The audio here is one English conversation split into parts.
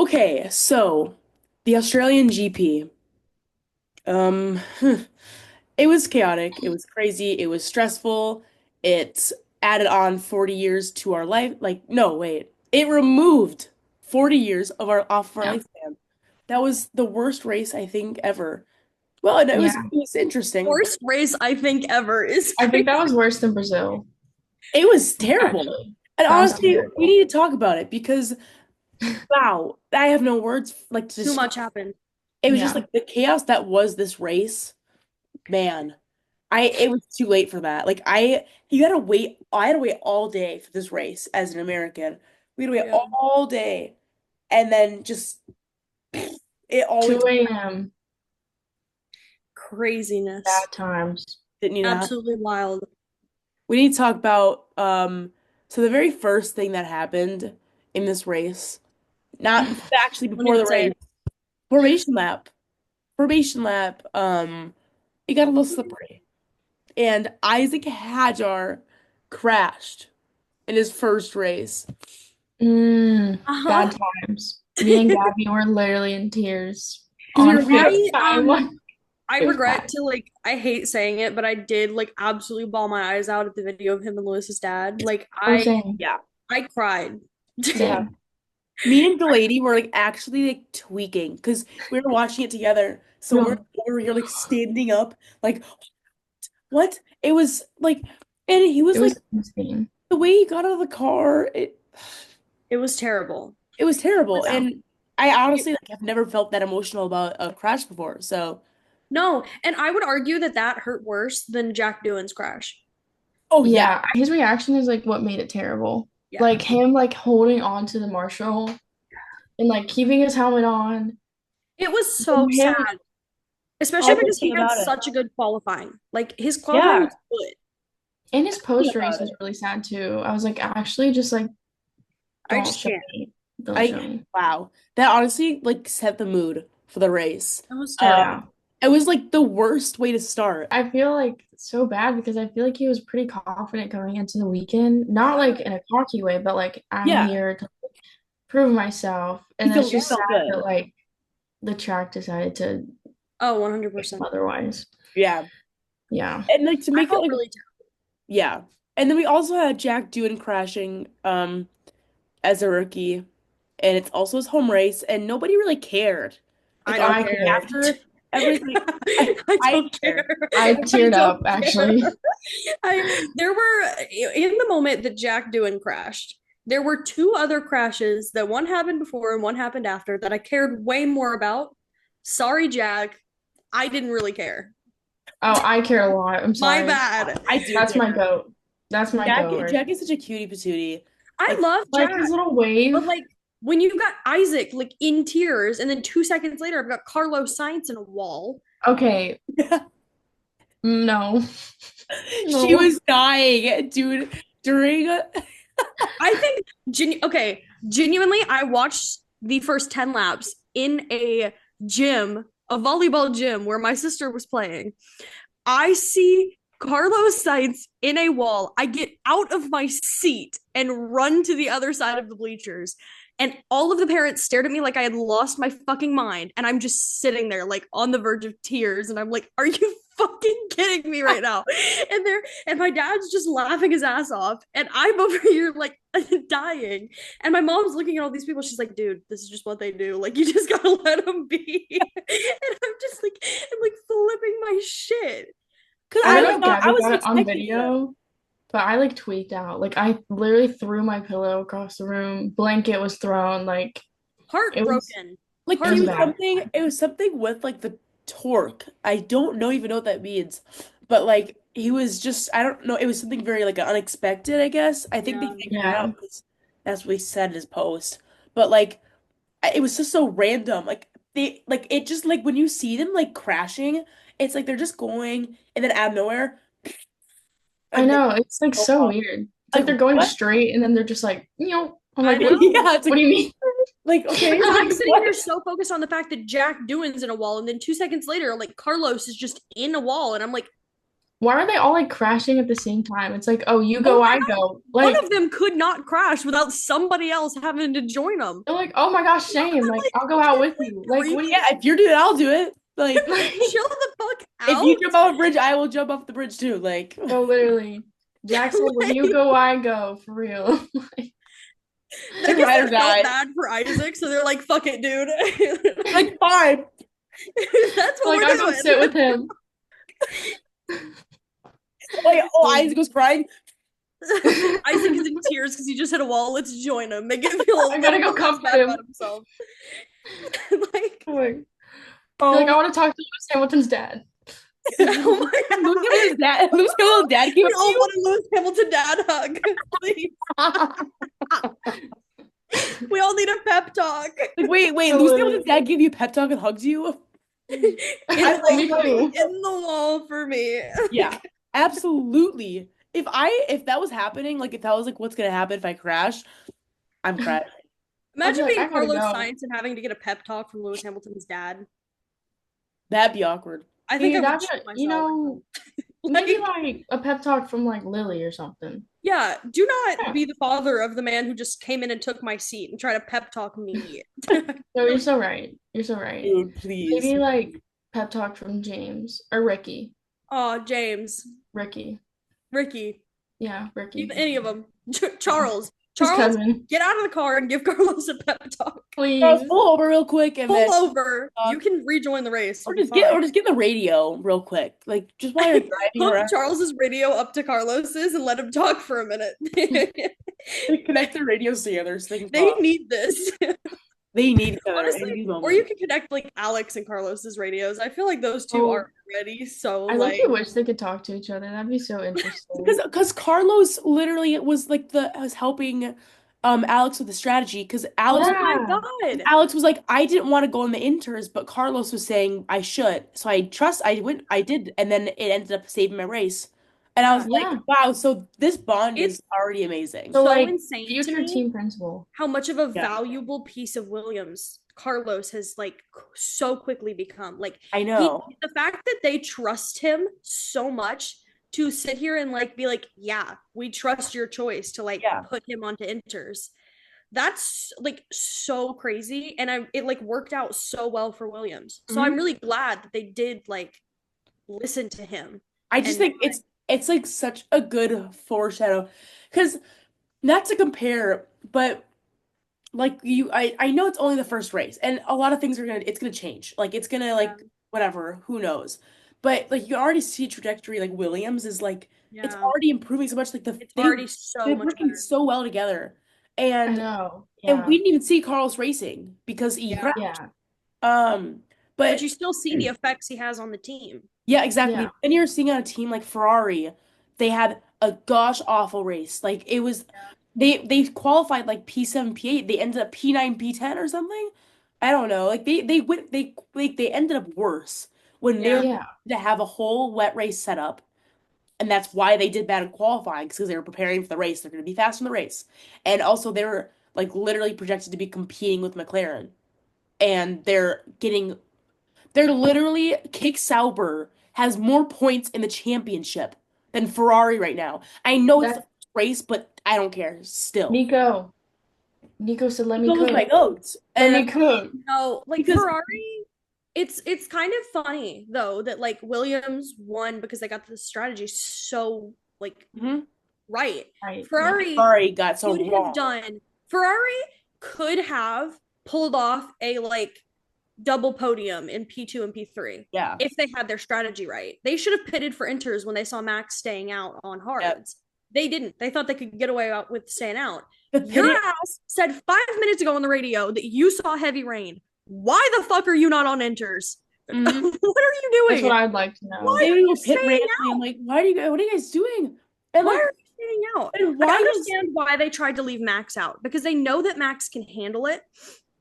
Okay, so the Australian GP. Um, it was chaotic. It was crazy. It was stressful. It added on 40 years to our life. Like, no, wait. It removed 40 years of our off of our Yeah. lifespan. That was the worst race I think ever. Well, and it Yeah. was interesting, but Worst race I think ever is I think crazy. that was worse than Brazil, it was terrible. actually. And That was honestly, we terrible. need to talk about it because wow, I have no words like to Too describe. much happened. It was just Yeah. like the chaos that was this race. Man, it was too late for that. Like you gotta wait. I had to wait all day for this race as an American. We had to wait Yeah. all day, and then just it always 2 a.m. Craziness. bad times. didn't need to happen. Absolutely wild. We need to talk about so the very first thing that happened in this race, not actually Don't before even the say race, it. formation lap. Formation lap, it got a little slippery. And Isaac Hajar crashed in his first race. Bad Uh-huh. times. Me and Gabby were literally in tears Because we on were I FaceTime. I It was bad. regret to I hate saying it, but I did absolutely bawl my eyes out at the video of him and Lewis's dad. Oh, same. yeah, I cried. yeah. Same. Me and Delaney were like actually like tweaking because we were watching it together. So we're No, over here like standing up, like what? It was like, and he was it like was insane. the way he got out of the car, It was terrible. it was terrible. Yeah. And I honestly like have never felt that emotional about a crash before. So, No, and I would argue that that hurt worse than Jack Doohan's crash. oh yeah, Yeah, his reaction is like what made it terrible. Yeah. Like him like holding on to the marshal and like keeping his helmet on. It was And so him sad, especially because everything he had about it. such a good qualifying. Like his qualifying Yeah, was good. and his everything post race about was it. really sad too. I was like, actually just like I don't just show can't. me. Don't show I me. wow, that honestly like set the mood for the race. It was Um, terrible. Yeah. it was like the worst way to start. I feel like so bad because I feel like he was pretty confident going into the weekend. Not like in a cocky way, but like I'm Yeah, here to prove myself. he And it's just sad felt good. that like the track decided to Oh, make 100%. otherwise. Yeah, Yeah. and like to I make it felt like really yeah, and then we also had Jack Doohan crashing as a rookie, and it's also his home race, and nobody really cared. I Like don't I honestly, care. cared. after everything, I I don't care. cared. I I teared don't up care. actually. There were in the moment that Jack Doohan crashed, there were two other crashes that one happened before and one happened after that I cared way more about. Sorry, Jack. I didn't really care. Oh, I care a lot. I'm My sorry. bad. I do That's my care. goat. That's my goat right Jack is such a cutie patootie. I Like love like his Jack, little but wave. when you got Isaac in tears, and then 2 seconds later, I've got Carlos Sainz in a wall. Okay, no. she No. was dying, dude, during I think, genuinely, I watched the first 10 laps in a volleyball gym where my sister was playing. I see Carlos Sainz in a wall. I get out of my seat and run to the other side of the bleachers. And all of the parents stared at me like I had lost my fucking mind. And I'm just sitting there, on the verge of tears. And I'm like, are you fucking kidding me right now? And my dad's just laughing his ass off. And I'm over here, dying. And my mom's looking at all these people. She's like, dude, this is just what they do. Like, you just gotta let them be. And I'm flipping my shit. because I don't know if I Gabby wasn't got it on expecting that. video, but I like tweaked out. Like I literally threw my pillow across the room. Blanket was thrown. Like Heartbroken. Like it he was was bad. Heartbroken. something. It was something with like the torque. I don't know even know what that means, but like he was just. I don't know. It was something very like unexpected. I guess. I think they Yeah. figured it Yeah. out because that's what he said in his post. But like it was just so random. Like they like it just like when you see them like crashing, it's like they're just going and then out of nowhere, I like they know. It's like go so off. weird. It's like Like they're going what? straight and then they're just like, you know, I'm I like, know. Yeah, it's what do like you mean? okay, Because I'm like sitting here what? so focused on the fact that Jack Doohan's in a wall, and then 2 seconds later, Carlos is just in a wall, and I'm like, Why are they all like crashing at the same time? It's like, oh, you Oh go, my I go. One Like, of them could not crash without somebody else having to join them. they're like, oh my gosh, shame. Like, Like I'll go out with you. Like, what do Yeah, if you're doing it, I'll do it. Like, you chill the fuck if you out. jump off a bridge, I will jump off the bridge too. Like, No, literally. Jack said, when you Like, go, I go, for real. Like, I guess ride or they felt die. bad for Isaac, so they're like, "Fuck it, dude." Like, fine. That's what like, we're I'll go doing. sit with him. Like, oh, Isaac was crying. Isaac is in tears because he just hit a wall. Let's join him. Make it feel a I gotta little go less comfort bad him. about himself. Like, Like, Oh, I want to talk to Lewis Hamilton's dad. oh my God. Lewis Hamilton's dad. Lewis Hamilton's dad came We up to all you. want a Lewis Hamilton dad hug. Please. We all need a pep talk. Like, wait, Lewis Hamilton's dad gave you a pep talk and hugs you? In I Me the, too. in the wall for me. Yeah, absolutely. If that was happening, like if that was like what's gonna happen if I crash, I'm crashing. I'd be Imagine like, being I gotta Carlos go. Sainz and having to get a pep talk from Lewis Hamilton's dad. That'd be awkward. I think I would that'd shit be, myself. maybe Like, like a pep talk from like Lily or something. yeah, do not Yeah. be the father of the man who just came in and took my seat and try to pep talk me. No, you're so right. You're so right. Dude, please. Maybe like pep talk from James or Ricky. Oh, James, Ricky. Ricky, Yeah, Ricky. any of them. Charles, His Charles, cousin. get out of the car and give Carlos a pep talk. Please. Charles, pull over real quick and then Pull over. uh, You can rejoin the race. or You'll just be get fine. the radio real quick. Like just while you're driving Hook around, Charles's radio up to Carlos's and let him talk for a minute. connect the radios together so they can They talk. need this. They need each other in Honestly, these or moments. you can connect like Alex and Carlos's radios. I feel like those two Oh. are ready. So I like, like wish they could talk to each other. That'd be so interesting. Because Carlos literally was like was helping Alex with the strategy because Alex oh my Yeah. God. Alex was like, I didn't want to go in the inters, but Carlos was saying I should. So I went, I did, and then it ended up saving my race. And I was Yeah. like, wow, so this bond It's is already amazing. So so like insane to future me team principal. how much of a Yeah. valuable piece of Williams Carlos has like so quickly become. Like I know. the fact that they trust him so much to sit here and like be like, yeah, we trust your choice to like Yeah. put him onto inters. That's like so crazy, and it like worked out so well for Williams. So I'm really glad that they did like listen to him. I just And- think it's like such a good foreshadow. Because not to compare, but like I know it's only the first race, and a lot of things it's gonna change. Like it's gonna like whatever, who knows. But like you already see trajectory, like Williams is like it's Yeah, already improving so much. Like it's already so they're much working better. so well together. I And know. and Yeah. we didn't even see Carlos racing because he Yeah. crashed. Yeah. But But you still see the effects he has on the team. yeah, exactly. Yeah. And you're seeing on a team like Ferrari, they had a gosh awful race. Like it was they qualified like P7, P8. They ended up P9, P10 or something. I don't know. Like they went they ended up worse when they Yeah. were Yeah. to have a whole wet race set up. And that's why they did bad in qualifying because they were preparing for the race. They're going to be fast in the race. And also they were like literally projected to be competing with McLaren. And they're literally Kick Sauber has more points in the championship than Ferrari right now. I know it's the That's first race, but I don't care still. Nico. Nico said, "Let me Those are my cook. goats. Let And me cook." No, like Because- Ferrari, it's kind of funny though that like Williams won because they got the strategy so like Mhm. right. Right. Ferrari got so could have wrong. done Ferrari could have pulled off a like double podium in P2 and P3 Yeah. if they had their strategy right. They should have pitted for inters when they saw Max staying out on hards. Yep. They didn't. They thought they could get away with staying out. The Your pitted- ass said 5 minutes ago on the radio that you saw heavy rain. Why the fuck are you not on inters? Mhm. What are you doing? That's what I'd like to know. Why They are would you go pit staying randomly. out? I'm like, what are you guys doing? And Why like, are you staying out? and I why does understand why they tried to leave Max out because they know that Max can handle it.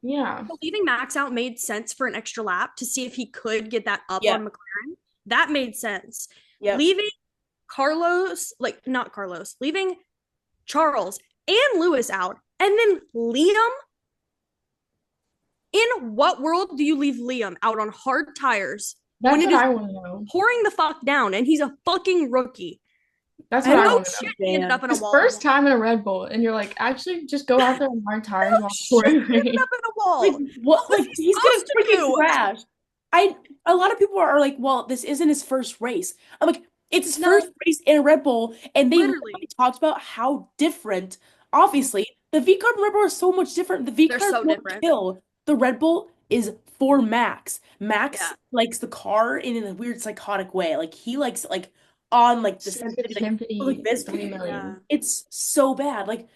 Yeah. So leaving Max out made sense for an extra lap to see if he could get that up Yeah. on McLaren. That made sense. Yep. Leaving Carlos, like not Carlos, leaving Charles and Lewis out, and then Liam. In what world do you leave Liam out on hard tires when That's it what is I want to know. pouring the fuck down, and he's a fucking rookie. That's I what I don't No want to know. shit, he ended understand. up in a His wall. first time in a Red Bull, and you're like, actually, just go out there on hard No tires while shit, pouring he ended rain. up in a Like wall. what? What was Like he he's gonna supposed to freaking do? crash. I A lot of people are like, well, this isn't his first race. I'm like, it's his No, first race in a Red Bull, and they literally literally, talked about how different. Obviously, the V card and Red Bull are so much different. The V they're card so won't different. kill. The Red Bull is for Max. Max Yeah, likes the car in a weird psychotic way. Like he likes it, like on like the sensitivity, like Sensitivity, this. 3 million. yeah, It's so bad. Like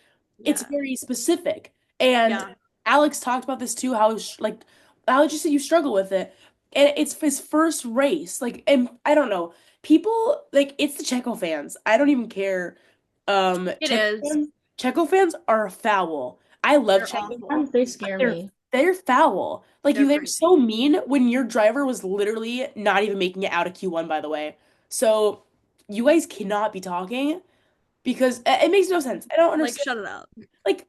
it's yeah, very specific. And yeah. Alex talked about this too, how like Alex, you said you struggle with it. And it's his first race. Like, and I don't know. People like it's the Checo fans. I don't even care. It is. Checo fans are foul. I love They're Checo awful. fans, Sometimes they but scare they're me. they're foul. Like They're they're so crazy. mean when your driver was literally not even making it out of Q1, by the way. So you guys cannot be talking because it makes no sense. I don't Like, understand. shut it out. Like,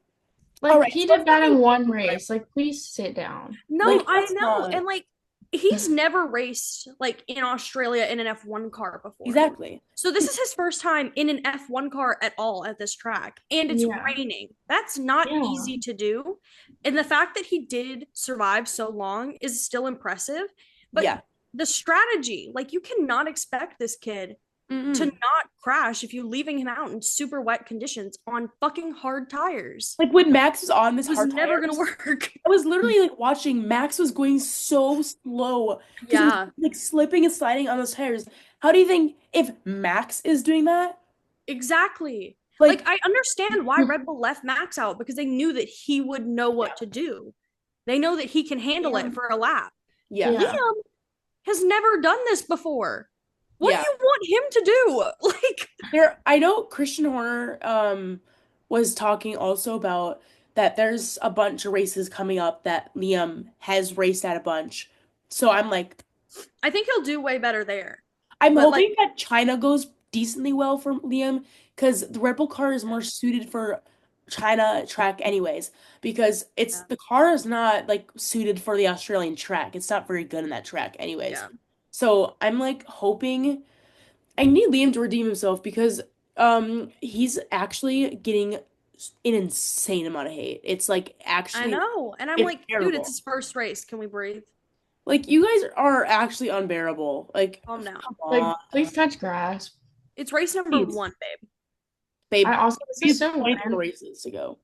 all Like right, he so did let's not that be in one race. Like, please sit down. No, like I let's know. not And like he's never raced like in Australia in an F1 car before. exactly. So this is his first time in an F1 car at all at this track. And it's Yeah. raining. That's not Yeah. easy to do. And the fact that he did survive so long is still impressive. But Yeah. the strategy, like you cannot expect this kid to Mm-mm. not crash if you're leaving him out in super wet conditions on fucking hard tires. Like when Max was on this It was hard never gonna tires, work. I was literally like watching Max was going so slow because he was Yeah, like slipping and sliding on those tires. How do you think if Max is doing that? exactly. Like Like, I understand why Red Bull left Max out because they knew that he would know what to do. They know that he can handle yeah, it for a lap. yeah, Liam Yeah. has never done this before. What do yeah. you want him to do? Like, There, I know Christian Horner was talking also about that there's a bunch of races coming up that Liam has raced at a bunch. So I'm like, I think he'll do way better there. I'm But like, hoping that China goes decently well for Liam because the Red Bull car is more suited for China track anyways because it's yeah, the car is not like suited for the Australian track. It's not very good in that track anyways. yeah. So I'm like hoping I need Liam to redeem himself because he's actually getting an insane amount of hate. It's like I actually know. And I'm it's like, dude, it's terrible. his first race. Can we breathe? Like you guys are actually unbearable. Like Calm down. come Like, on. please touch grass. It's race number Please. one, babe. Babe, I also, we this is have so 24 random. races to go.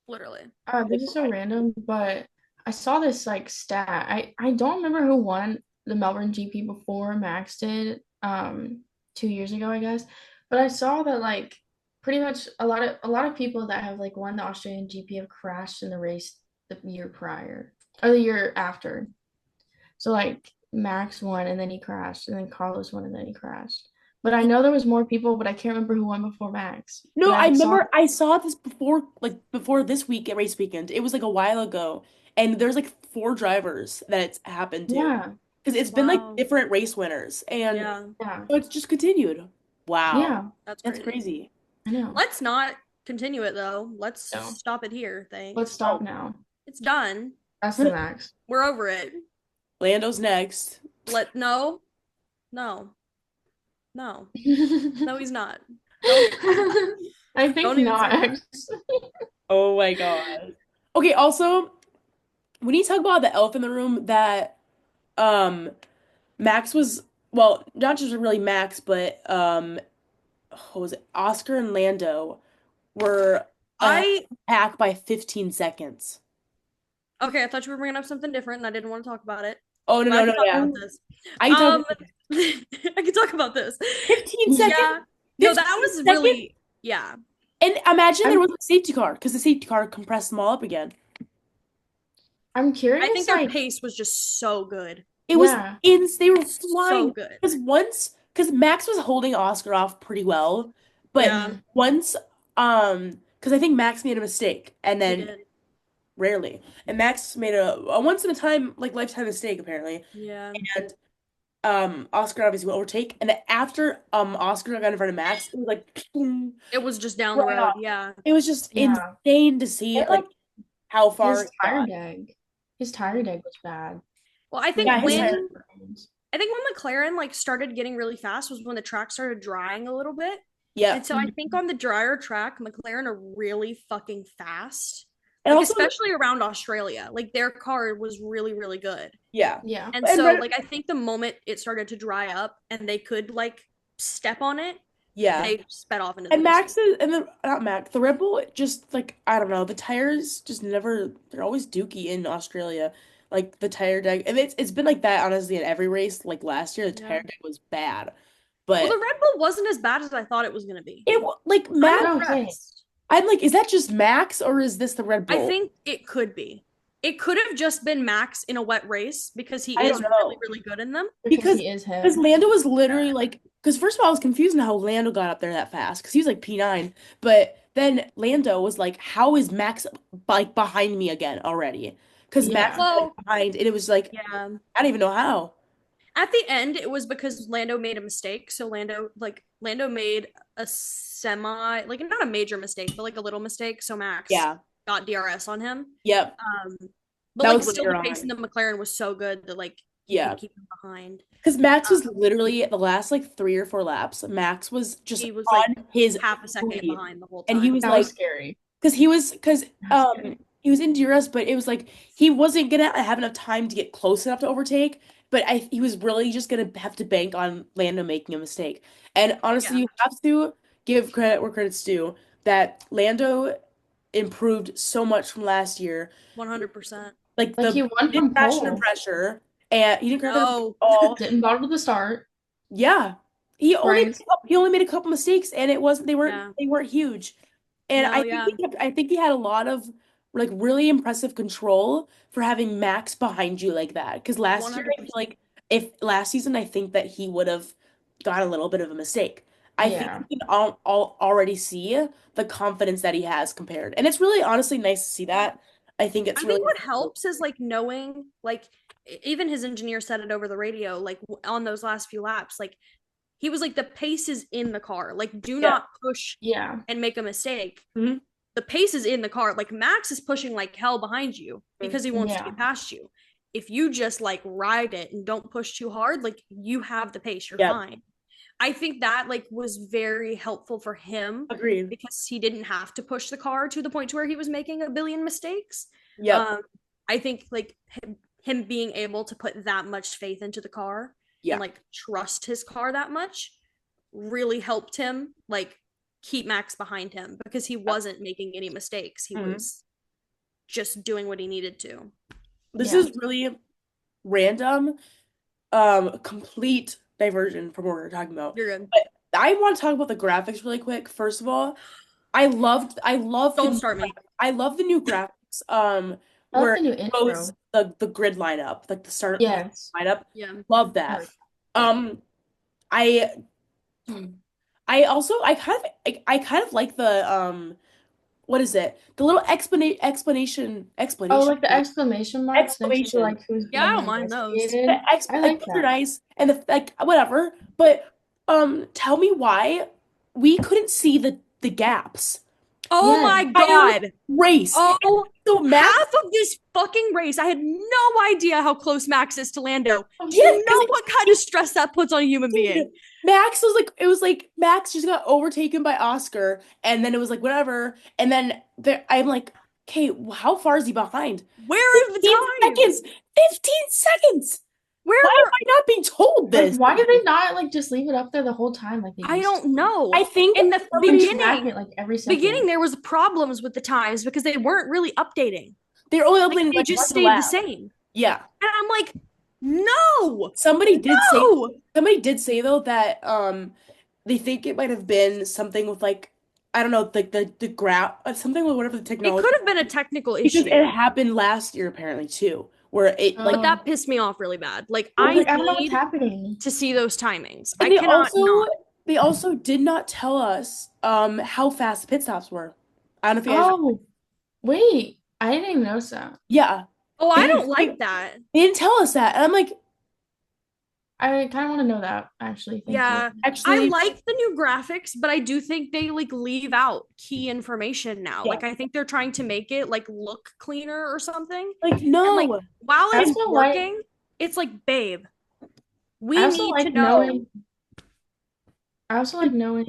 Literally. This is so random, but I saw this like stat. I don't remember who won the Melbourne GP before Max did, 2 years ago, I guess. But I saw that like pretty much a lot of people that have like won the Australian GP have crashed in the race the year prior or the year after. So like Max won and then he crashed, and then Carlos won and then he crashed. But I know there was more people, but I can't remember who won before Max. No, But I I saw, remember I saw this before, like before this week at race weekend. It was like a while ago, and there's like four drivers that it's happened to yeah, because it's been like Wow. different race winners, and Yeah, yeah, so it's just continued. Wow, yeah, that's that's crazy. crazy. I know. Let's not continue it though. Let's So stop it here. let's Thanks. stop Oh, now. It's done. That's the max. We're over it. Lando's next. Let no, no, no, no. He's not. Don't I think don't even say not. that. Oh my God. Okay, also, we need to talk about the elephant in the room that um Max was well, not just really Max, but what was it? Oscar and Lando were ahead I of the pack by 15 seconds. okay. I thought you were bringing up something different, and I didn't want to talk about it, Oh no but I no can no talk yeah. about this. I can talk Um, I can talk about this. 15 seconds? Yeah. No, that 15 was seconds? really yeah. And imagine there I'm was a safety car because the safety car compressed them all up again. I'm I think curious, their like, pace was just so good, It was yeah, they were so flying good. because Max was holding Oscar off pretty well, but Yeah, mhm. once because I think Max made a mistake and he then did. rarely and Max made a once in a time like lifetime mistake apparently Yeah. and Oscar obviously will overtake and then after Oscar got in front of Max it was like boom, It was just down the right road. off. Yeah. It was just Yeah. insane to see And like like how far his he tire got. deg, his tire deg was bad. Well, I Like think Yeah, his he tire. when burns. I think when McLaren like started getting really fast was when the track started drying a little bit. Yeah. And so I think on the drier track, McLaren are really fucking fast. And Like also, especially around Australia. Like their car was really, really good. yeah. Yeah. And And so like I think the moment it started to dry up and they could like step on it, yeah. they sped off into the And distance. Max is, and the not Max, the Red Bull just like I don't know, the tires just never they're always dookie in Australia. Like the tire deck, and it's been like that honestly in every race. Like last year, the Yeah. tire deck was bad, Well, the but Red Bull wasn't as bad as I thought it was gonna be. like I'm Max. No, same. impressed. I'm like, is that just Max or is this the Red I Bull? think it could be. It could have just been Max in a wet race because he I is don't really, know really good in them. Because because he is because him. Lando was literally like because first of all I was confused on how Lando got up there that fast because he was like P9, but then Lando was like, how is Max like behind me again already? Because Max Yeah. was like Well, behind, and it was like yeah. I don't even know how. At the end, it was because Lando made a mistake. So Lando made a semi like not a major mistake, but like a little mistake. So Max Yeah. got DRS on him. Yep. Um, but That like was still later the pace in on. the McLaren was so good that like he Yeah. could keep him behind. Because Max was Um, literally the last like 3 or 4 laps. Max was just he was like on his half a second lead, behind the whole and he time. was That was like, scary. because That was scary. he was in DRS, but it was like he wasn't gonna have enough time to get close enough to overtake. But he was really just gonna have to bank on Lando making a mistake. And honestly, Yeah, you have to give credit where credit's due. That Lando improved so much from last year. 100%. Like Like he he won didn't from crash under pole. pressure, and he didn't crash under pressure No. at all. Didn't bottle to the start. Yeah. Right. He only made a couple mistakes and it wasn't Yeah. they weren't huge. And No, yeah. I think he had a lot of like really impressive control for having Max behind you like that. Because last year I feel 100%. like if last season I think that he would have got a little bit of a mistake. I think Yeah. you can all already see the confidence that he has compared. And it's really honestly nice to see that. I think it's I really think what helps is like knowing, like, even his engineer said it over the radio, like on those last few laps, like, he was like, the pace is in the car. Like, do yeah. not push Yeah. and make a mistake. Mhm. The pace is in the car. Like, Max is pushing like hell behind you because he wants to Yeah. get past you. If you just like ride it and don't push too hard, like, you have the pace, you're Yeah. fine. I think that like was very helpful for him Agreed. because he didn't have to push the car to the point to where he was making a billion mistakes. Yep. I think like him being able to put that much faith into the car Yeah. and like trust his car that much really helped him like keep Max behind him because he wasn't making any mistakes. He Mhm. was just doing what he needed to. This Yeah. is really random, complete diversion from what we're talking about. You're good. But I want to talk about the graphics really quick. First of all, I love Don't start me. I love the new graphics. I like Where the new it shows intro. the grid lineup, like the start Yes. lineup. Yeah. Love I that. like Um, I I also I kind of like the what is it? The little Oh, explanation like the exclamation marks next to exclamation. like who's Yeah, I being don't mind those. investigated. I Like like those are that. nice and the like whatever. But tell me why we couldn't see the gaps. Oh Yes. my Entire god. race. Oh, So Max, half of this fucking race, I had no idea how close Max is to Lando. Do yeah, you know what kind of stress that puts on a human being? Max was like, it was like Max just got overtaken by Oscar, and then it was like whatever, and then I'm like, okay, how far is he behind? Where are the 15 times? seconds. 15 seconds. Where Why am are I not being told Like, this? why did they not like just leave it up there the whole time like they I used don't know. I think In the to? somebody Track beginning, it like every second. there was problems with the times because they weren't really updating. they're only Like opening they like just once a stayed the lap. same. Yeah. And I'm like, no, no. Somebody did say though that they think it might have been something with like I don't know like the graph something with whatever the It technology could have been a technical because it issue, happened last year apparently too where it like but that pissed me off really bad. Like I was I like, I don't know what's need happening. to see those timings. I and cannot not. they also did not tell us how fast the pit stops were. I don't know if you guys Oh, wait. I didn't even notice that. yeah Oh, they I didn't don't like that. they didn't tell us that and I'm like I kind of want to know that, actually. Thank Yeah, you. I actually like the new graphics, but I do think they like leave out key information now. yeah Like I think they're trying to make it like look cleaner or something. like And like no while I it's also like, working, it's like, babe, I We also need to like know. knowing. I also like knowing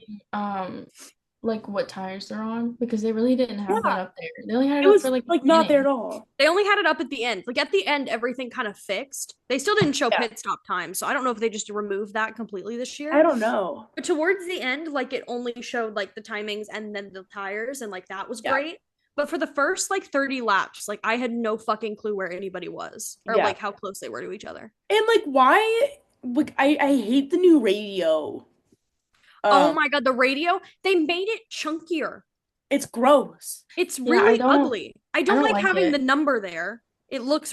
like what tires they're on because they really didn't have that Yeah, up there. They only had it it up was for like the like not there at beginning. all. They only had it up at the end. Like at the end, everything kind of fixed. They still didn't show Yeah, pit stop time, so I don't know if they just removed that completely this I year. don't know. But towards the end, like it only showed like the timings and then the tires, and like that was Yeah, great. But for the first like 30 laps, like I had no fucking clue where anybody was or yeah. like how close they were to each other. And like why like I hate the new radio. Oh Um my God, the radio, they made it chunkier. it's gross. It's Yeah, really ugly. I I don't don't like like having the it. number there. It looks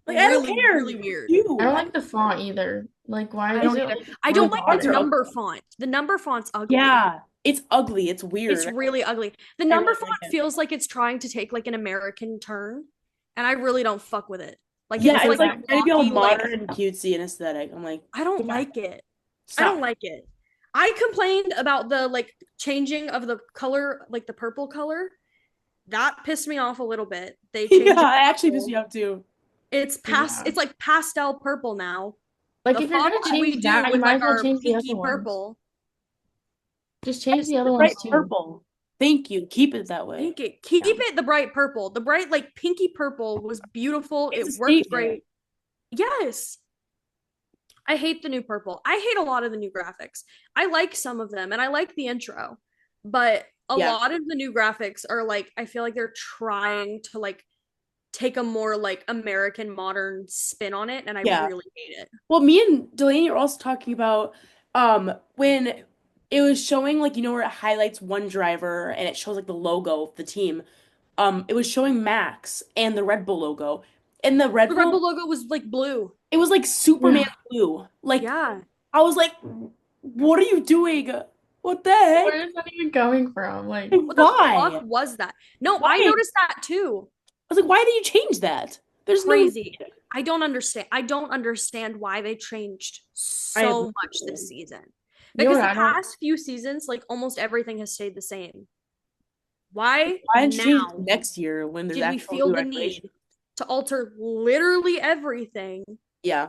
Like I don't really, care. really weird. I You. don't like the font either. Like why I is don't it either. like I really don't like the Fonts are bothered? number ugly. font. The number font's ugly. Yeah, it's ugly. It's It's weird. really ugly. The I number really font like it. feels like it's trying to take like an American turn, and I really don't fuck with it. Like Yeah, it's Okay, it's like like that trying to be all blocky, like modern and cutesy and aesthetic. I'm like, I don't yeah, like it. I don't stop. like it. I complained about the like changing of the color, like the purple color. That pissed me off a little bit. They Yeah, changed it it actually pissed me purple. off too. yeah. It's like pastel purple now. Like The if you're fuck gonna did we change do that, you with might like as well our change the other pinky ones. purple? Just I change just the need the other ones bright too. purple. Thank you. Keep it that way. Thank you. Keep Yeah. it the bright purple. The bright like pinky purple was beautiful. It's a It worked statement. great. Yes. I hate the new purple. I hate a lot of the new graphics. I like some of them and I like the intro, but a Yeah. lot of the new graphics are like I feel like they're trying to like take a more like American modern spin on it and I Yeah. really hate it. Well, me and Delaney are also talking about when it was showing like where it highlights one driver and it shows like the logo of the team. It was showing Max and the Red Bull logo. And the Red The Red Bull, Bull logo was like blue. it was like Superman Yeah. blue. Like Yeah. I was like, what are you doing? What the Where heck? is that even coming from? Like, Like, What the why? fuck was that? No, I Why? noticed that too. I was like, why did you change that? There's no Crazy. need. I don't understand. I don't understand why they changed I have so no much clue. this season. you know Because what the I don't past few seasons, like almost everything has stayed the same. Why Why didn't you change it now next year when there's did we actual feel new the regulations? need to alter literally everything? Yeah.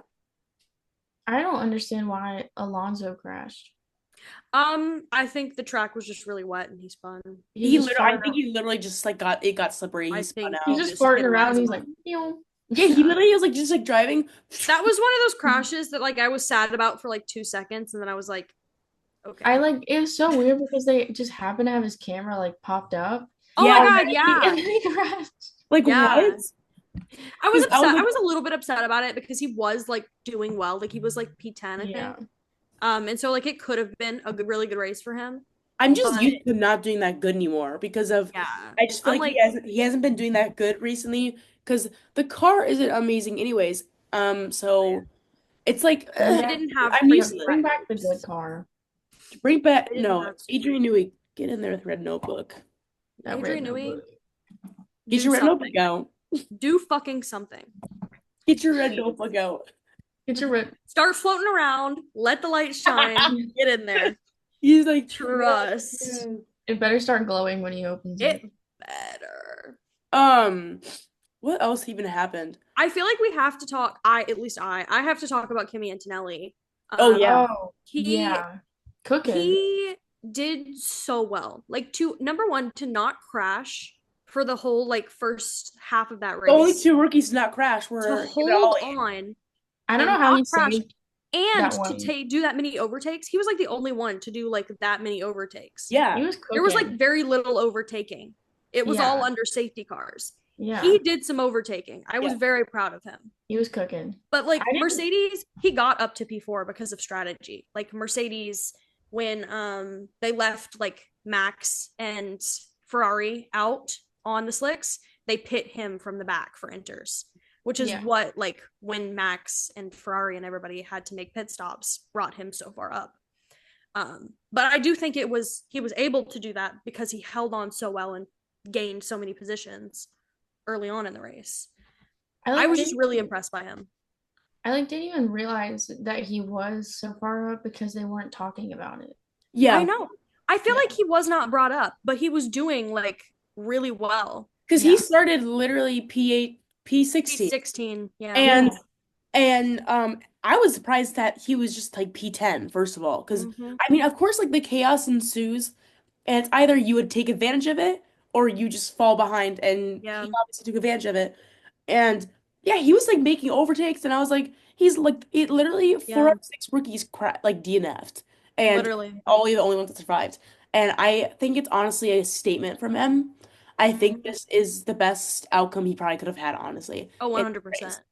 I don't understand why Alonso crashed. I think the track was just really wet and he spun. He just I farted. think he literally just like got slippery. He I spun think He's he out. just just farting hit a around. And he's reservoir. like, Pew. Yeah, he literally was like just like driving. That was one of those crashes that like I was sad about for like 2 seconds and then I was like, okay. I like it was so weird because they just happened to have his camera like popped up. Oh my Yeah, God, And yeah. then he crashed. like Yeah. what? I was 'Cause I upset. like, I was a little bit upset about it because he was like doing well. Like he was like P10, I Yeah. think. And so like it could have been a really good race for him. I'm just But used to not doing that good anymore because of yeah, I just feel I'm like like he hasn't been doing that good recently because the car isn't amazing anyways. So it's like Bring they back, didn't have I'm pretty used to bring back the good drivers. car. bring back They didn't no have Adrian Newey, get in there with Red Notebook. That red Adrian Newey, notebook. Get do your Red something. Notebook out. Do fucking something. Get your Red Notebook out. Get your red. Start floating around. Let the light shine. Get in there. He's like Trust. It better start glowing when he opens it. It better. What else even happened? I feel like we have to talk. At least I have to talk about Kimmy Antonelli. Oh yeah. Oh, He yeah. Cooking. he did so well. Like to number one, to not crash for the whole like first half of that The only race. two rookies to not crash To were hold on I don't and know how he not crash saved and that to one. do that many overtakes. He was like the only one to do like that many overtakes. He yeah. was There was like cooking. very little overtaking. It was all Yeah. under safety cars. Yeah. He did some overtaking. I was Yeah. very proud of him. He was cooking. But like I didn't. Mercedes, he got up to P4 because of strategy. Like Mercedes, when they left like Max and Ferrari out on the slicks, they pit him from the back for inters, which is Yeah. what like when Max and Ferrari and everybody had to make pit stops brought him so far up. But I do think he was able to do that because he held on so well and gained so many positions early on in the race. I was just really impressed by him. I like didn't even realize that he was so far up because they weren't talking about it. Yeah. I know. I feel Yeah. like he was not brought up, but he was doing like really well. Because Yeah. he started literally P8, P16. P16, yeah. And Yeah. And I was surprised that he was just like P10, first of all, because Hmm. I mean, of course, like the chaos ensues, and it's either you would take advantage of it or you just fall behind, and he Yeah, obviously took advantage of it. And yeah, he was like making overtakes, and I was like, he's like, it literally four yeah, out of six rookies like DNF'd, and literally. all the only ones that survived. And I think it's honestly a statement from him. I think Mhm. this is the best outcome he probably could have had, honestly, Oh, in the race. 100%.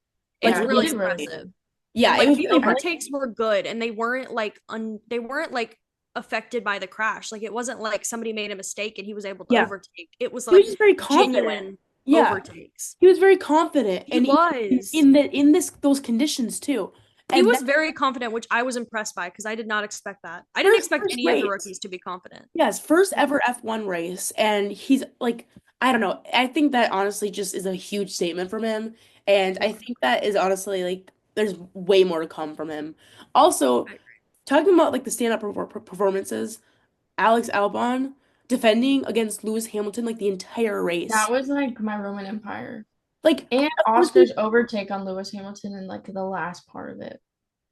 Like It's Yeah, he really did really realistically. impressive. good. Yeah, And it like was the really I impressive. overtakes were good and they weren't like affected by the crash. Like it wasn't like somebody made a mistake and he was able to Yeah. overtake. It was He was like just very confident. genuine Yeah. overtakes. He was very confident He and was. in this those conditions too. He And was that very confident, which I was impressed by because I did not expect that. I didn't expect first any of the race. rookies to be confident. Yes, first ever F1 race and he's like I don't know. I think that honestly just is a huge statement from him and I think that is honestly like there's way more to come from him. Also, I talking about like the stand-up performances, Alex Albon defending against Lewis Hamilton like the entire race. That was like my Roman Empire. Like, And of course, Oscar's overtake on Lewis Hamilton in like the last part of it,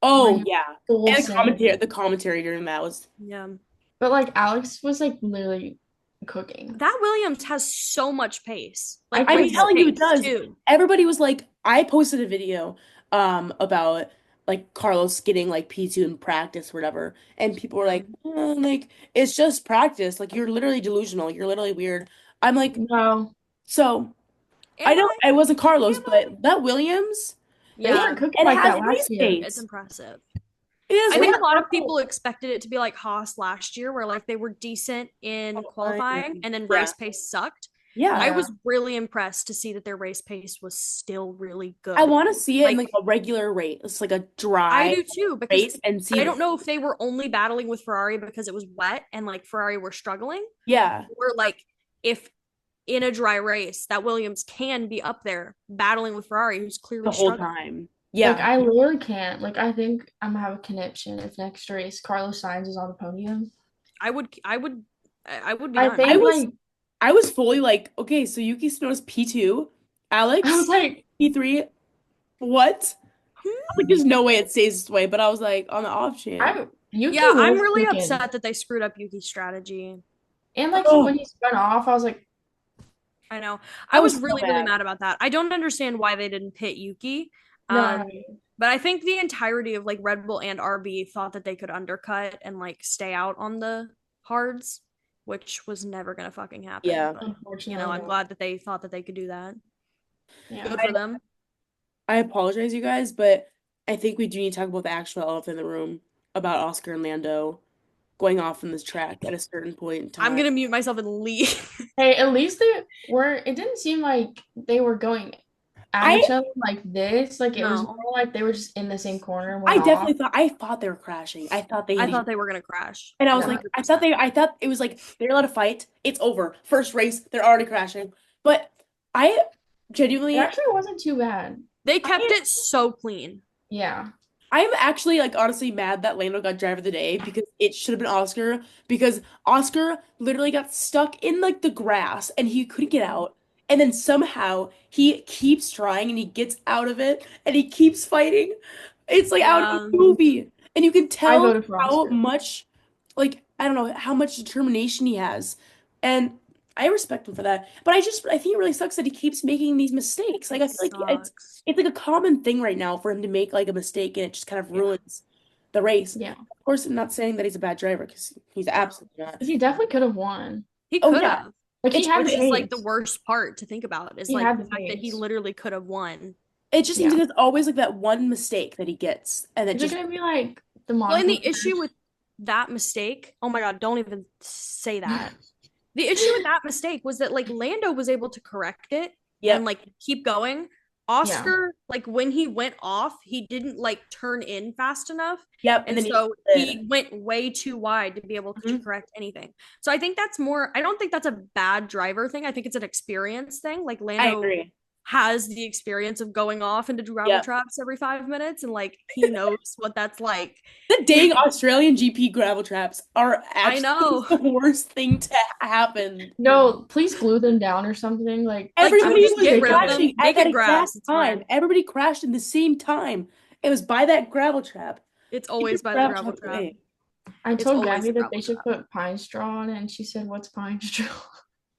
where oh he yeah, full and send. the commentary during that was Yeah. But like Alex was like literally cooking. That Williams has so much pace. I Like I'm couldn't race telling you it pace does. too. Everybody was like, I posted a video about like Carlos getting like P2 in practice or whatever, and people were Yeah. like it's just practice. Like you're literally delusional. You're literally weird. I'm like, No, so I Am know I? it wasn't Carlos, Am I? but that Williams, they it, weren't Yeah, cooking it like has that race last year. it's pace. impressive. It has I They think race a weren't. lot of people expected it to be like Haas last year, where like they were decent in qualifying qualifying. and then Yeah. race pace sucked. I Yeah. Yeah, was really impressed to see that their race pace was still really I good. want to see it in Like like a regular rate. It's like a I dry do too, because race and see I the don't know if they were only battling with Ferrari because it was wet and like Ferrari were struggling, yeah, or like if in a dry race that Williams can be up there battling with Ferrari, who's the clearly whole struggling. time. like Yeah. I literally can't. Like I think I'm gonna have a conniption if next race Carlos Sainz is on the podium. I would be I done. I think was like I was fully like, okay, so Yuki Tsunoda's P2, I was Alex like P3. What? Like there's no way it stays this way, but I was like on the off chance. I Yuki Yeah, I'm was really cooking. upset that they screwed up Yuki's strategy. And like when Oh, he spun off, I was like, I know. I I was was so really, really mad. mad about that. I don't understand why they didn't pit Yuki. no, Um, but I think the entirety of like Red Bull and RB thought that they could undercut and like stay out on the hards, which was never gonna fucking happen. Yeah. But unfortunately, I'm no. glad that they thought that they could do that. Yeah. Good for them. I apologize, you guys, but I think we do need to talk about the actual elephant in the room about Oscar and Lando going off in this track at a certain point in I'm time. gonna mute myself and leave. Hey, at least they were, it didn't seem like they were going at I each other like this. Like it was No, more like they were just in the same corner and I went off. definitely thought I thought they were crashing. I thought they I hit each thought other. they were gonna crash. And I was No. like, 100%. I thought it was like they're allowed to fight. It's over. First race, they're already crashing. But I It genuinely actually wasn't too bad. They kept I it so clean. Yeah. I'm actually like honestly mad that Lando got driver of the day because it should have been Oscar because Oscar literally got stuck in like the grass and he couldn't get out. And then somehow he keeps trying and he gets out of it and he keeps fighting. It's like out of Yeah. a movie. And you can I tell voted for how Oscar. much like I don't know how much determination he has. And I respect him for that. But I think it really sucks that he keeps making these mistakes. Like It I feel like sucks. it's like a common thing right now for him to make like a mistake and it just kind of Yeah. ruins the race. Yeah. Of course, I'm not saying that he's a bad driver because he's absolutely not. He definitely could have won. He Oh could yeah, have. Like he it's had Which the is like the pace. worst part to think about is He like had the the fact that he pace. literally could have won. it just seems Yeah. like there's always like that one mistake that he gets and it Is it just gonna be like the Well, and Monaco the issue with that mistake, oh my God, don't even say that. The issue with that mistake was that like Lando was able to correct it and yep like keep going. Yeah. Oscar, like when he went off, he didn't like turn in fast enough. yep and And then he so slid. he went way too wide to be able to Mhm. correct anything. So I think that's more, I don't think that's a bad driver thing. I think it's an experience thing. Like I Lando agree. has the experience of going off into gravel Yep. traps every 5 minutes and like he knows what that's like. The dang Australian GP gravel traps are I actually know. the worst thing to happen. No, please glue them down or something. Like Like, I'm Everybody just just was get sick rid of of it. them, crashing at make that it exact grass. It's time. fine. Everybody crashed in the same time. It was by that gravel trap. It's Get your always by the gravel gravel trap trap. away. I It's told always Gabby the that gravel they should trap. put pine straw on it, and she said, "What's pine straw?"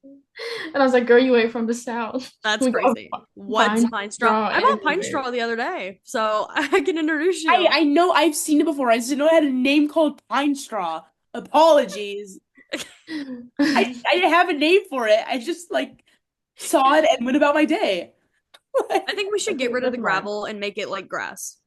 And I was like, "Girl, you ain't from the south. That's We got crazy. What's pine pine straw? straw I bought pine everywhere." straw the other day, so I can introduce I you. I know I've seen it before. I just didn't know it had a name called Pine Straw. Apologies. I didn't have a name for it. I just like saw it and went about my day. I think we should get Okay, rid of the never mind. gravel and make it like grass.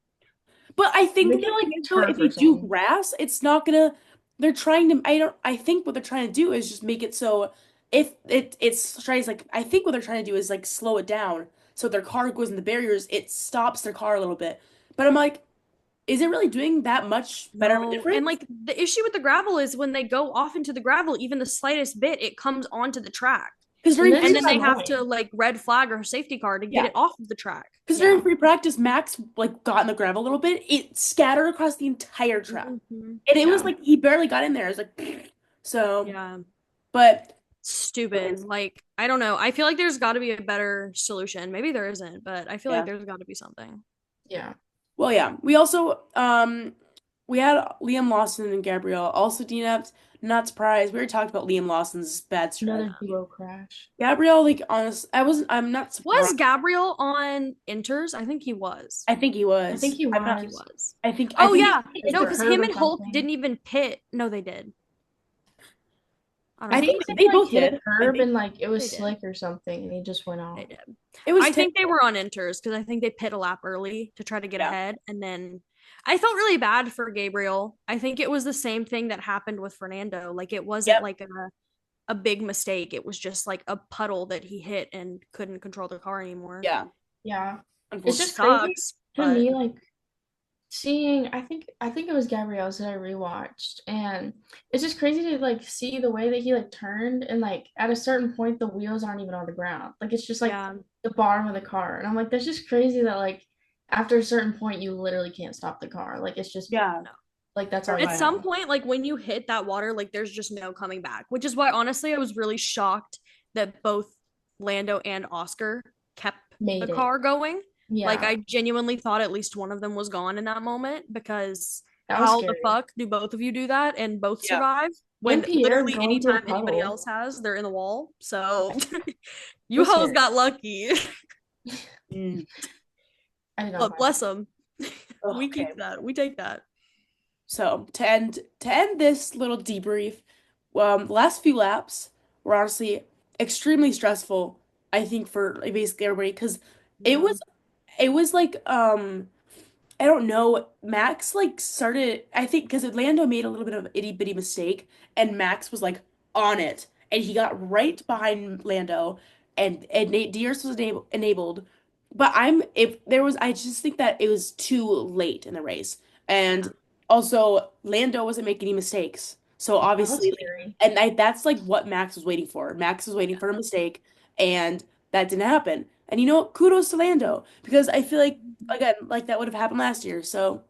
But I think Make that it like like so if turf they or do something. grass, it's not gonna they're trying to I think what they're trying to do is just make it so if it's tries like I think what they're trying to do is like slow it down so if their car goes in the barriers, it stops their car a little bit. But I'm like, is it really doing that much better of a No, and difference? like the issue with the gravel is when they go off into the gravel, even the slightest bit, it comes onto the track. Because And during then it's And free then just they practice, have to annoying. like red flag or safety car to get yeah. it off of the track. Because during Yeah. free practice, Max like got in the gravel a little bit. It scattered across the entire track. Mhm. And it was Yeah. like he barely got in there. It was like so Yeah. but Stupid. Like, I don't know. I feel like there's got to be a better solution. Maybe there isn't, but I feel like yeah. there's got to be something. Yeah. Well, yeah. We also we had Liam Lawson and Gabrielle also DNF'd. Not surprised. We already talked about Liam Lawson's bad stretch. Another duo crash. Gabrielle, like honest, I'm not Was surprised. Gabriel on Inters? I think he was. I think he I think was. he I'm I think not. he was. was. I Oh think yeah. He hit No, the because curb him or and Holt something. didn't even pit. No, they did. I don't I I think think think they they they did. like both hit a did. I curb think and like it They was did. slick or something and he just went They off. did. it was I think they terrible. were on Inters because I think they pit a lap early to try to get Yeah. ahead. And then I felt really bad for Gabriel. I think it was the same thing that happened with Fernando. Like it wasn't Yep. like a big mistake. It was just like a puddle that he hit and couldn't control the car anymore, Yeah. Yeah. It's which Unfortunately. just crazy sucks. to But me, like seeing I think it was Gabrielle's that I rewatched and it's just crazy to like see the way that he like turned and like at a certain point the wheels aren't even on the ground. Like it's just like yeah, the bottom of the car. And I'm like, that's just crazy that like after a certain point you literally can't stop the car. Like it's just Yeah. no. like that's all Or you At like some have. point, like when you hit that water, like there's just no coming back. Which is why honestly I was really shocked that both Lando and Oscar kept the Made it. car going. Like Yeah. I genuinely thought at least one of them was gone in that moment because That was how the scary. fuck do both of you do that and both yeah. survive And when Pierre literally going through a anytime anybody puddle. else has, they're in the wall. So Yeah. It you was hoes scary. got lucky. Mm. I did not Look, find bless them. We Okay. keep that. We take that. So to end this little debrief, last few laps were honestly extremely stressful, I think, for like, basically everybody because it Yeah. was it was like I don't know. Max like started, I think, because Orlando made a little bit of an itty bitty mistake, and Max was like on it, and he got right behind Lando, and Nate Diaz was enabled. But if there was, I just think that it was too late in the race, Yeah. and also Lando wasn't making any mistakes, so That was obviously, like, scary. and that's like what Max was waiting for. Max was waiting Yeah. for a mistake, and that didn't happen. And you know what? Kudos to Lando because I feel like again, like that would have happened last year. So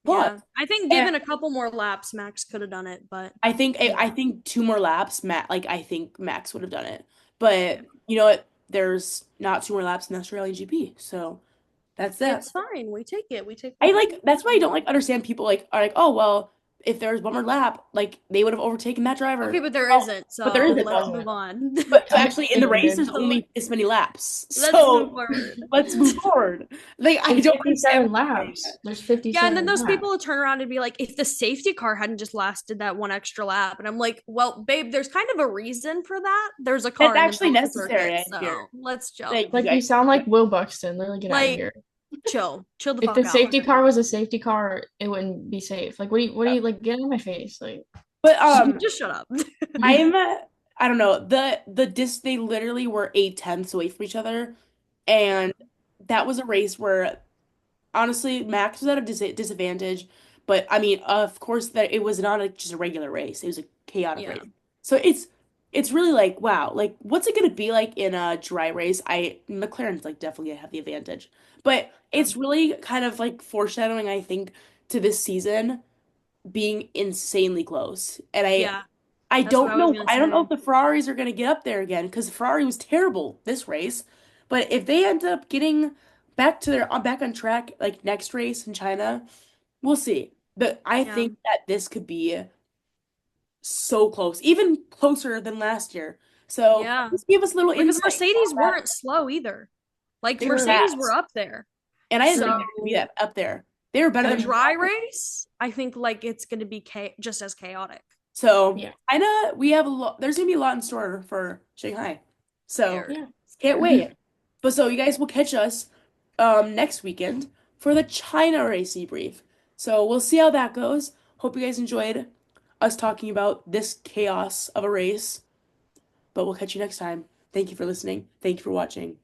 plus, Yeah. I think and given a couple more laps, Max could have done it, but I Yeah. think two more laps, I think Max would have done it. But you know what? There's not two more laps in the Australian GP, so that's that. it's fine. We take it. We take I what we like can that's why I get. don't like understand people like are like, oh well, if there was one more lap, like they would have overtaken that Okay, driver. but there Oh, isn't, but there so isn't let's though. move on. But so I'm actually in the race, offended. there's only this many laps. Let's move So forward. let's move forward. Like I In don't understand 57 what you're saying. laps. There's Yeah, and then 57 those laps. people will turn around and be like, if the safety car hadn't just lasted that one extra lap. And I'm like, well, babe, there's kind of a reason for that. There's a That's car in the actually middle of the necessary, circuit. I hear. So let's chill. Thank you Like you guys. sound like Will Buxton. Literally get out of Like, here. chill. Chill the If the fuck out. safety car was a safety car, it wouldn't be safe. Like what do you like get out of my face? Like But Just shut up. I'm I don't know. They literally were 8 tenths away from each other, and that was a race where honestly Max was at a disadvantage. But I mean, of course, that it was not like just a regular race. It was a chaotic Yeah. race. So it's really like wow, like what's it gonna be like in a dry race? McLaren's like definitely gonna have the advantage, but it's really kind of like foreshadowing, I think, to this season being insanely close. And Yeah. That's what I was gonna I don't know say. if the Ferraris are going to get up there again because Ferrari was terrible this race. But if they end up getting back on track, like next race in China. We'll see. But I Yeah. think that this could be so close, even closer than last year. So Yeah. just give us a little Because insight Mercedes on that. weren't slow either. Like They were Mercedes were fast, up there. and I didn't think So they were gonna be that up there. They were better a than dry race, I think like it's gonna be just as chaotic. so. Yeah. China, we have a lot. There's gonna be a lot in store for Shanghai. So Scared. Yeah. can't wait. But so you guys will catch us next weekend for the China race debrief. So we'll see how that goes. Hope you guys enjoyed us talking about this chaos of a race. But we'll catch you next time. Thank you for listening. Thank you for watching.